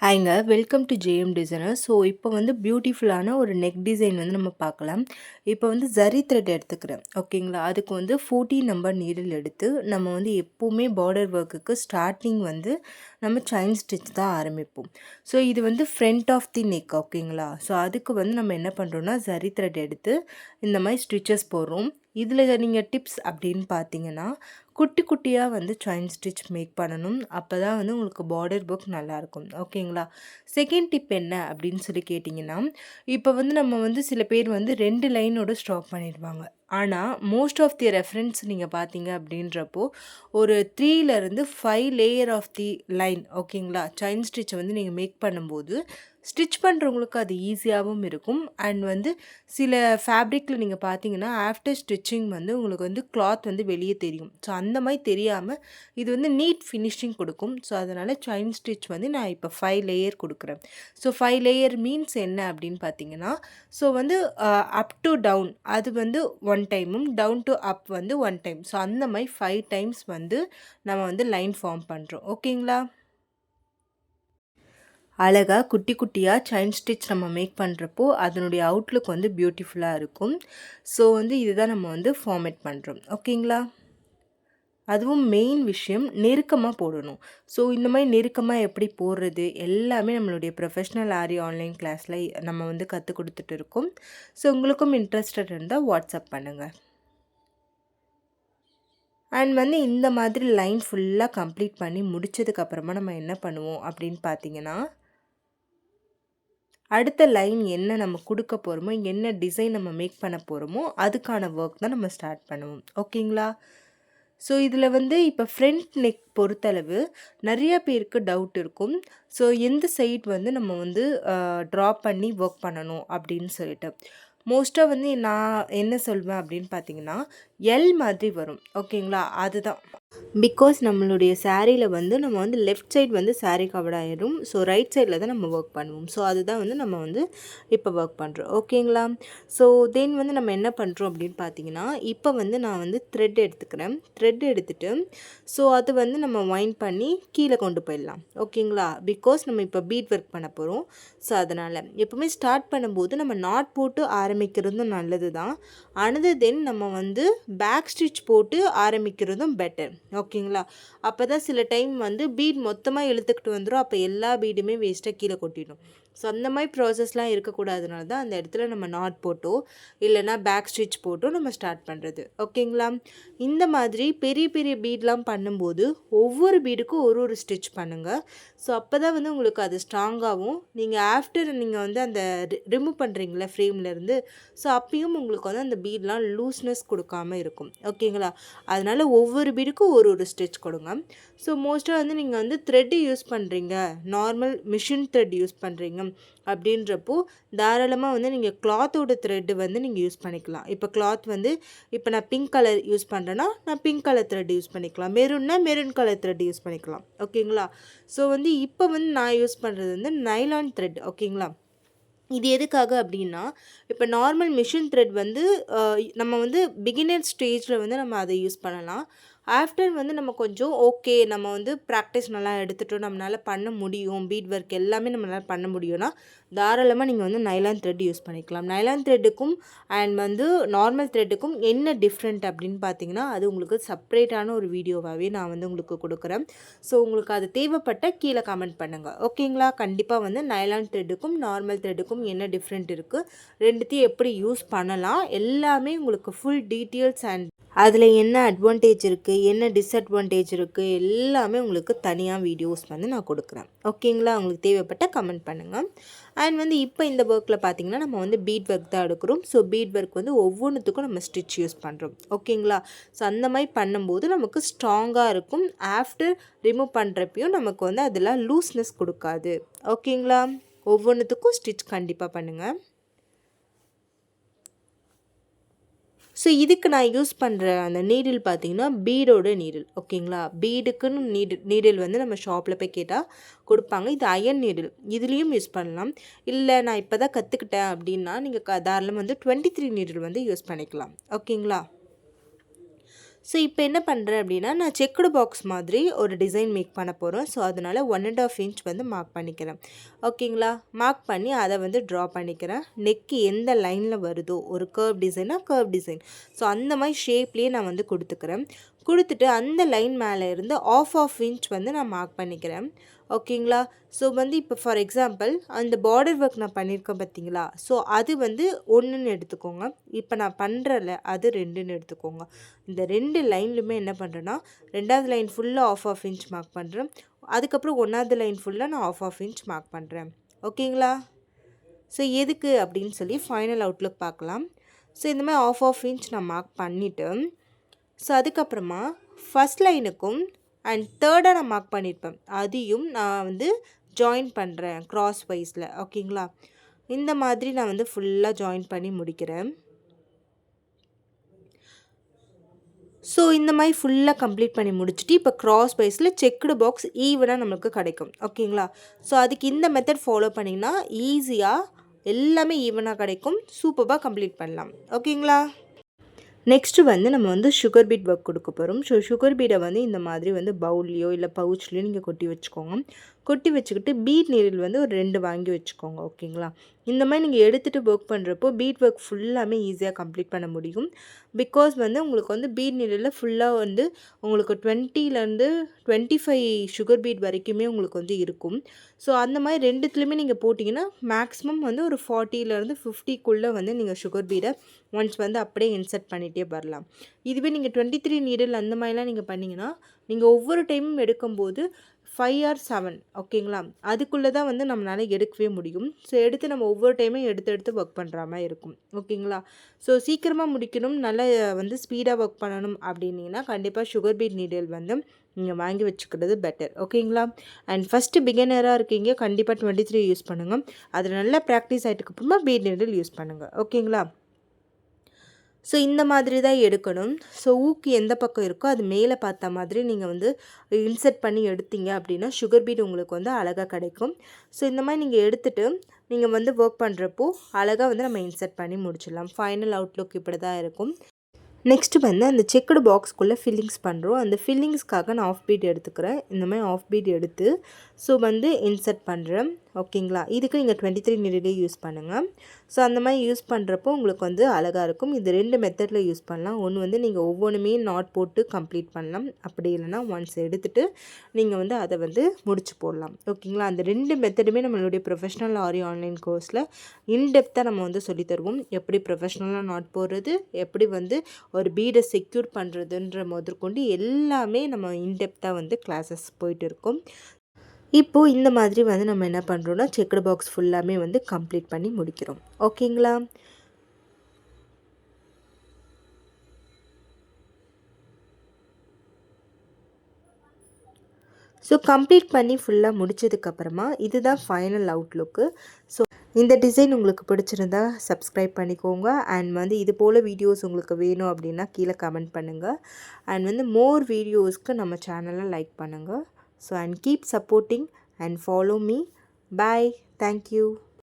ஹாய்ங்க. Welcome to JM designer. So இப்போ வந்து பியூட்டிஃபுல்லான ஒரு நெக் டிசைன் வந்து நம்ம பார்க்கலாம். இப்போ வந்து ஜரி த்ரெட் எடுத்துக்கிறேன். ஓகேங்களா? அதுக்கு வந்து 14 நம்பர் நீடில் எடுத்து நம்ம வந்து எப்போவுமே பார்டர் ஒர்க்குக்கு ஸ்டார்டிங் வந்து நம்ம செயின் ஸ்டிச் தான் ஆரம்பிப்போம். ஸோ இது வந்து ஃப்ரண்ட் ஆஃப் தி நெக். ஓகேங்களா? ஸோ அதுக்கு வந்து நம்ம என்ன பண்ணுறோம்னா ஜரி த்ரெட் எடுத்து இந்த மாதிரி ஸ்டிச்சஸ் போடுறோம். இதில் நீங்கள் டிப்ஸ் அப்படின்னு பார்த்தீங்கன்னா குட்டி குட்டியாக வந்து செயின் ஸ்டிச் மேக் பண்ணணும். அப்போ தான் வந்து உங்களுக்கு பார்டர் ஒர்க் நல்லாயிருக்கும். ஓகேங்களா? செகண்ட் டிப் என்ன அப்படின்னு சொல்லி கேட்டிங்கன்னா, இப்போ வந்து நம்ம வந்து சில பேர் வந்து 2 லைனோட ஸ்டாப் பண்ணிடுவாங்க. ஆனால் மோஸ்ட் ஆஃப் தி ரெஃபரன்ஸ் நீங்கள் பார்த்தீங்க அப்படின்றப்போ ஒரு 3லேருந்து 5 லேயர் ஆஃப் தி லைன். ஓகேங்களா? செயின் ஸ்டிச்சை வந்து நீங்கள் மேக் பண்ணும்போது ஸ்டிச் பண்ணுறவங்களுக்கு அது ஈஸியாகவும் இருக்கும். அண்ட் வந்து சில ஃபேப்ரிக்கில் நீங்கள் பார்த்தீங்கன்னா ஆஃப்டர் ஸ்டிச்சிங் வந்து உங்களுக்கு வந்து கிளாத் வந்து வெளியே தெரியும். ஸோ அந்த மாதிரி தெரியாமல் இது வந்து நீட் ஃபினிஷிங் கொடுக்கும். ஸோ அதனால் செயின் ஸ்டிச் வந்து நான் இப்போ 5 லேயர் கொடுக்குறேன். ஸோ 5 லேயர் மீன்ஸ் என்ன அப்படின்னு பார்த்தீங்கன்னா, ஸோ வந்து அப் டு டவுன் அது வந்து 1 டைமும், டவுன் டு அப் வந்து 1 டைம். ஸோ அந்த மாதிரி 5 டைம்ஸ் வந்து நம்ம வந்து லைன் ஃபார்ம் பண்ணுறோம். ஓகேங்களா? அழகாக குட்டி குட்டியாக செயின் ஸ்டிச் நம்ம மேக் பண்ணுறப்போ அதனுடைய அவுட்லுக் வந்து பியூட்டிஃபுல்லாக இருக்கும். ஸோ வந்து இதுதான் நம்ம வந்து ஃபார்மேட் பண்ணுறோம். ஓகேங்களா? அதுவும் மெயின் விஷயம் நெருக்கமாக போடணும். ஸோ இந்த மாதிரி நெருக்கமாக எப்படி போடுறது எல்லாமே நம்மளுடைய ப்ரொஃபஷ்னல் ஆரி ஆன்லைன் கிளாஸில் நம்ம வந்து கற்றுக் கொடுத்துட்டு இருக்கோம். ஸோ உங்களுக்கும் இன்ட்ரெஸ்டட் இருந்தால் வாட்ஸ்அப் பண்ணுங்கள். அண்ட் வந்து இந்த மாதிரி லைன் ஃபுல்லாக கம்ப்ளீட் பண்ணி முடித்ததுக்கப்புறமா நம்ம என்ன பண்ணுவோம் அப்படின்னு பார்த்தீங்கன்னா, அடுத்த லைன் என்ன நம்ம கொடுக்க போகிறோமோ, என்ன டிசைன் நம்ம மேக் பண்ண போகிறோமோ அதுக்கான ஒர்க் தான் நம்ம ஸ்டார்ட் பண்ணுவோம். ஓகேங்களா? ஸோ இதில் வந்து இப்போ ஃப்ரண்ட் நெக் பொறுத்தளவு நிறைய பேருக்கு டவுட் இருக்கும். ஸோ எந்த சைட் வந்து நம்ம வந்து ட்ரா பண்ணி ஒர்க் பண்ணணும் அப்படின்னு சொல்லிட்டு. மோஸ்ட்டாக வந்து நான் என்ன சொல்வேன் அப்படின்னு பார்த்தீங்கன்னா, எல் மாதிரி வரும். ஓகேங்களா? அதுதான். பிகாஸ் நம்மளுடைய சாரியில் வந்து நம்ம வந்து லெஃப்ட் சைட் வந்து சாரீ கவர் ஆகிடும். ஸோ ரைட் சைடில் தான் நம்ம ஒர்க் பண்ணுவோம். ஸோ அதுதான் வந்து நம்ம வந்து இப்போ ஒர்க் பண்ணுறோம். ஓகேங்களா? ஸோ தென் வந்து நம்ம என்ன பண்ணுறோம் அப்படின்னு பார்த்தீங்கன்னா, இப்போ வந்து நான் வந்து த்ரெட் எடுத்துக்கிறேன். த்ரெட் எடுத்துகிட்டு ஸோ அது வந்து நம்ம வைண்ட் பண்ணி கீழே கொண்டு போயிடலாம். ஓகேங்களா? பிகாஸ் நம்ம இப்போ பீட் ஒர்க் பண்ண போகிறோம். ஸோ அதனால் எப்போவுமே ஸ்டார்ட் பண்ணும்போது நம்ம நாட் போட்டு ஆரம்பிக்கிறதும் நல்லது தான். அனதர் தென் நம்ம வந்து பேக் ஸ்டிச் போட்டு ஆரம்பிக்கிறதும் பெட்டர். ஓகேங்களா? அப்போ தான் சில டைம் வந்து பீட் மொத்தமாக இழுத்துக்கிட்டு வந்துடும். அப்போ எல்லா பீடுமே வேஸ்ட்டாக கீழே கொட்டிடும். ஸோ அந்த மாதிரி ப்ராசஸ்லாம் இருக்கக்கூடாதுனால தான் அந்த இடத்துல நம்ம நாட் போட்டோ இல்லைனா பேக் ஸ்டிச் போட்டோ நம்ம ஸ்டார்ட் பண்ணுறது. ஓகேங்களா? இந்த மாதிரி பெரிய பெரிய பீட்லாம் பண்ணும்போது ஒவ்வொரு பீடுக்கும் ஒரு ஒரு ஸ்டிச் பண்ணுங்கள். ஸோ அப்போ தான் வந்து உங்களுக்கு அது ஸ்ட்ராங்காகவும் நீங்கள் ஆஃப்டர் நீங்கள் வந்து அந்த ரிமூவ் பண்ணுறீங்களா ஃப்ரேம்லேருந்து, ஸோ அப்பயும் உங்களுக்கு வந்து அந்த பீட்லாம் லூஸ்னஸ் கொடுக்காம இருக்கும். ஓகேங்களா? அதனால் ஒவ்வொரு பீடுக்கும் ஒரு ஒரு ஸ்டிச் கொடுங்க. ஸோ மோஸ்ட்டாக வந்து நீங்கள் வந்து த்ரெட்டு யூஸ் பண்ணுறீங்க, நார்மல் மிஷின் த்ரெட் யூஸ் பண்ணுறீங்க அப்படின்றப்போ தாராளமாக வந்து நீங்கள் கிளாத்தோட த்ரெட்டு வந்து நீங்கள் யூஸ் பண்ணிக்கலாம். இப்போ கிளாத் வந்து இப்போ நான் பிங்க் கலர் யூஸ் பண்ணுறேன்னா நான் பிங்க் கலர் த்ரெட் யூஸ் பண்ணிக்கலாம், மெரூன்னா மெரூன் கலர் த்ரெட் யூஸ் பண்ணிக்கலாம். ஓகேங்களா? ஸோ வந்து இப்போ வந்து நான் யூஸ் பண்ணுறது வந்து நைலான் த்ரெட். ஓகேங்களா? இது எதுக்காக அப்படின்னா, இப்போ நார்மல் மிஷின் த்ரெட் வந்து நம்ம வந்து பிகினர் ஸ்டேஜில் வந்து நம்ம அதை யூஸ் பண்ணலாம். ஆஃப்டர் வந்து நம்ம கொஞ்சம் ஓகே நம்ம வந்து ப்ராக்டிஸ் நல்லா எடுத்துட்டோம், நம்மளால் பண்ண முடியும், பீட் ஒர்க் எல்லாமே நம்மளால் பண்ண முடியும்னா தாராளமாக நீங்கள் வந்து நைலான் த்ரெட் யூஸ் பண்ணிக்கலாம். நைலான் த்ரெட்டுக்கும் அண்ட் வந்து நார்மல் த்ரெட்டுக்கும் என்ன டிஃப்ரெண்ட் அப்படின்னு பார்த்தீங்கன்னா, அது உங்களுக்கு செப்ரேட்டான ஒரு வீடியோவாகவே நான் வந்து உங்களுக்கு கொடுக்குறேன். ஸோ உங்களுக்கு அது தேவைப்பட்ட கீழே கமெண்ட் பண்ணுங்கள். ஓகேங்களா? கண்டிப்பாக வந்து நைலான் த்ரெட்டுக்கும் நார்மல் த்ரெட்டுக்கும் என்ன டிஃப்ரெண்ட் இருக்குது, ரெண்டுத்தையும் எப்படி யூஸ் பண்ணலாம், எல்லாமே உங்களுக்கு ஃபுல் டீட்டெயில்ஸ் அண்ட் அதில் என்ன அட்வான்டேஜ் இருக்குது, என்ன டிஸ்அட்வான்டேஜ் இருக்குது, எல்லாமே உங்களுக்கு தனியாக வீடியோஸ் வந்து நான் கொடுக்குறேன். ஓகேங்களா? உங்களுக்கு தேவைப்பட்ட கமெண்ட் பண்ணுங்கள். அண்ட் வந்து இப்போ இந்த ஒர்க்கில் பார்த்தீங்கன்னா நம்ம வந்து பீட் ஒர்க் தான் எடுக்கிறோம். ஸோ பீட் ஒர்க் வந்து ஒவ்வொன்றுத்துக்கும் நம்ம ஸ்டிச் யூஸ் பண்ணுறோம். ஓகேங்களா? ஸோ அந்த மாதிரி பண்ணும்போது நமக்கு ஸ்ட்ராங்காக இருக்கும். ஆஃப்டர் ரிமூவ் பண்ணுறப்பையும் நமக்கு வந்து அதெல்லாம் லூஸ்னஸ் கொடுக்காது. ஓகேங்களா? ஒவ்வொன்றுத்துக்கும் ஸ்டிச் கண்டிப்பாக பண்ணுங்கள். ஸோ இதுக்கு நான் யூஸ் பண்ணுற அந்த நீடில் பார்த்திங்கன்னா பீடோட நீடில். ஓகேங்களா? பீடுக்குன்னு நீடில் வந்து நம்ம ஷாப்பில் போய் கேட்டால் கொடுப்பாங்க. இது அயன் நீடில், இதுலேயும் யூஸ் பண்ணலாம். இல்லை நான் இப்போ தான் கற்றுக்கிட்டேன் அப்படின்னா நீங்கள் தாராளமாக வந்து 23 நீடில் வந்து யூஸ் பண்ணிக்கலாம். ஓகேங்களா? ஸோ இப்போ என்ன பண்ணுறேன் அப்படின்னா, நான் செக்குடு பாக்ஸ் மாதிரி ஒரு டிசைன் மேக் பண்ண போகிறோம். ஸோ அதனால் 1.5 இன்ச் வந்து மார்க் பண்ணிக்கிறேன். ஓகேங்களா? மார்க் பண்ணி அதை வந்து ட்ரா பண்ணிக்கிறேன். நெக்கு எந்த லைனில் வருதோ, ஒரு கர்வ் டிசைனா கர்வ் டிசைன், ஸோ அந்த மாதிரி ஷேப்லேயே நான் வந்து கொடுத்துக்கிறேன். கொடுத்துட்டு அந்த லைன் மேலே இருந்து ஆஃப் இன்ச் வந்து நான் மார்க் பண்ணிக்கிறேன். ஓகேங்களா? ஸோ வந்து இப்போ ஃபார் எக்ஸாம்பிள் அந்த பார்டர் ஒர்க் நான் பண்ணியிருக்கேன் பார்த்தீங்களா? ஸோ அது வந்து 1ன்னு எடுத்துக்கோங்க. இப்போ நான் பண்ணுறல அது 2ன்னு எடுத்துக்கோங்க. இந்த 2 லைன்லுமே என்ன பண்ணுறேன்னா, 2வது லைன் ஃபுல்லாக ஆஃப் இன்ச் மார்க் பண்ணுறேன். அதுக்கப்புறம் 1வது லைன் ஃபுல்லாக நான் ஆஃப் இன்ச் மார்க் பண்ணுறேன். ஓகேங்களா? ஸோ எதுக்கு அப்படின்னு சொல்லி ஃபைனல் அவுட்லுக் பார்க்கலாம். ஸோ இந்த மாதிரி ஆஃப் இன்ச் நான் மார்க் பண்ணிவிட்டு, ஸோ அதுக்கப்புறமா ஃபஸ்ட் லைனுக்கும் அண்ட் தேர்டாக நான் மார்க் பண்ணியிருப்பேன், அதையும் நான் வந்து ஜாயின் பண்ணுறேன் க்ராஸ் வைஸில். ஓகேங்களா? இந்த மாதிரி நான் வந்து ஃபுல்லாக ஜாயின் பண்ணி முடிக்கிறேன். ஸோ இந்த மாதிரி ஃபுல்லாக கம்ப்ளீட் பண்ணி முடிச்சுட்டு இப்போ க்ராஸ் வைஸில் செக்குடு பாக்ஸ் ஈவனாக நம்மளுக்கு கிடைக்கும். ஓகேங்களா? ஸோ அதுக்கு இந்த மெத்தட் ஃபாலோ பண்ணிங்கன்னா ஈஸியாக எல்லாமே ஈவனாக கிடைக்கும். சூப்பராக கம்ப்ளீட் பண்ணலாம். ஓகேங்களா? நெக்ஸ்ட்டு வந்து நம்ம வந்து சுகர் பீட் ஒர்க் கொடுக்க போகிறோம். ஸோ சுகர் பீடை வந்து இந்த மாதிரி வந்து பவுல்லையோ இல்லை பவுச்லேயோ நீங்கள் கொட்டி வச்சுக்கோங்க. கொட்டி வச்சுக்கிட்டு பீட் நீடில் வந்து ஒரு 2 வாங்கி வச்சுக்கோங்க. ஓகேங்களா? இந்த மாதிரி நீங்கள் எடுத்துகிட்டு ஒர்க் பண்ணுறப்போ பீட் ஒர்க் ஃபுல்லாமே ஈஸியாக கம்ப்ளீட் பண்ண முடியும். பிகாஸ் வந்து உங்களுக்கு வந்து பீட் நீடில் ஃபுல்லாக வந்து உங்களுக்கு 20லேருந்து 25 சுகர் பீட் வரைக்குமே உங்களுக்கு வந்து இருக்கும். ஸோ அந்த மாதிரி ரெண்டுத்துலேயுமே நீங்கள் போட்டிங்கன்னா மேக்ஸிமம் வந்து ஒரு 40லேருந்து 50க்குள்ளே வந்து நீங்கள் சுகர் பீடை ஒன்ஸ் வந்து அப்படியே இன்சர்ட் பண்ணிகிட்டே வரலாம். இதுவே நீங்கள் 23 நீடில் அந்த மாதிரிலாம் நீங்கள் பண்ணிங்கன்னா, நீங்கள் ஒவ்வொரு டைமும் எடுக்கும்போது 5 or 7 ஓகேங்களா? அதுக்குள்ளே தான் வந்து நம்மளால் எடுக்கவே முடியும். ஸோ எடுத்து நம்ம ஒவ்வொரு டைமும் எடுத்து ஒர்க் பண்ணுற மாதிரி இருக்கும். ஓகேங்களா? ஸோ சீக்கிரமாக முடிக்கணும், நல்லா வந்து ஸ்பீடாக ஒர்க் பண்ணணும் அப்படின்னீங்கன்னா கண்டிப்பாக சுகர் பீட் நீடில் வந்து நீங்கள் வாங்கி வச்சுக்கிறது பெட்டர். ஓகேங்களா? அண்ட் ஃபஸ்ட்டு பிகினராக இருக்கீங்க, கண்டிப்பாக 23 யூஸ் பண்ணுங்கள். அது நல்லா ப்ராக்டிஸ் ஆகிட்டுக்கப்புறமா பீட் நீடில் யூஸ் பண்ணுங்கள். ஓகேங்களா? ஸோ இந்த மாதிரி தான் எடுக்கணும். ஸோ ஊக்கு எந்த பக்கம் இருக்கோ அது மேலே பார்த்த மாதிரி நீங்கள் வந்து இன்சர்ட் பண்ணி எடுத்தீங்க அப்படின்னா சுகர் பீட் உங்களுக்கு வந்து அழகாக கிடைக்கும். ஸோ இந்த மாதிரி நீங்கள் எடுத்துகிட்டு நீங்கள் வந்து ஒர்க் பண்ணுறப்போ அழகாக வந்து நம்ம இன்சர்ட் பண்ணி முடிச்சிடலாம். ஃபைனல் அவுட்லுக் இப்படி தான் இருக்கும். நெக்ஸ்ட்டு வந்து அந்த செக்குடு பாக்ஸ்க்குள்ளே ஃபில்லிங்ஸ் பண்ணுறோம். அந்த ஃபில்லிங்ஸ்க்காக நான் ஆஃப் பீட் எடுத்துக்கிறேன். இந்த மாதிரி ஆஃப் பீட் எடுத்து ஸோ வந்து இன்சர்ட் பண்ணுறேன். ஓகேங்களா? இதுக்கு நீங்கள் 23 நீடிலே யூஸ் பண்ணுங்கள். ஸோ அந்த மாதிரி யூஸ் பண்ணுறப்போ உங்களுக்கு வந்து அழகாக இருக்கும். இது 2 மெத்தடில் யூஸ் பண்ணலாம். ஒன்று வந்து நீங்கள் ஒவ்வொன்றுமே நாட் போட்டு கம்ப்ளீட் பண்ணலாம். அப்படி இல்லைனா ஒன்ஸ் எடுத்துகிட்டு நீங்கள் வந்து அதை வந்து முடிச்சு போடலாம். ஓகேங்களா? அந்த 2 மெத்தடுமே நம்மளுடைய ப்ரொஃபஷ்னல் ஆரி ஆன்லைன் கோர்ஸில் இன்டெப்த்தாக நம்ம வந்து சொல்லித்தருவோம். எப்படி ப்ரொஃபஷ்னலாக நாட் போடுறது, எப்படி வந்து ஒரு பீடை செக்யூர் பண்ணுறதுன்ற முதற்கொண்டு எல்லாமே நம்ம இன்டெப்த்தாக வந்து கிளாஸஸ் போயிட்டு இருக்கோம். இப்போது இந்த மாதிரி வந்து நம்ம என்ன பண்ணுறோன்னா செக்குடு பாக்ஸ் ஃபுல்லாமே வந்து கம்ப்ளீட் பண்ணி முடிக்கிறோம். ஓகேங்களா? ஸோ கம்ப்ளீட் பண்ணி ஃபுல்லாக முடித்ததுக்கப்புறமா இதுதான் ஃபைனல் அவுட்லுக்கு. ஸோ இந்த டிசைன் உங்களுக்கு பிடிச்சிருந்தா சப்ஸ்கிரைப் பண்ணிக்கோங்க. அண்ட் வந்து இது போல் வீடியோஸ் உங்களுக்கு வேணும் அப்படின்னா கீழே கமெண்ட் பண்ணுங்கள். அண்ட் வந்து மோர் வீடியோஸ்க்கு நம்ம சேனலை லைக் பண்ணுங்கள். So and keep supporting and follow me. Bye. Thank you.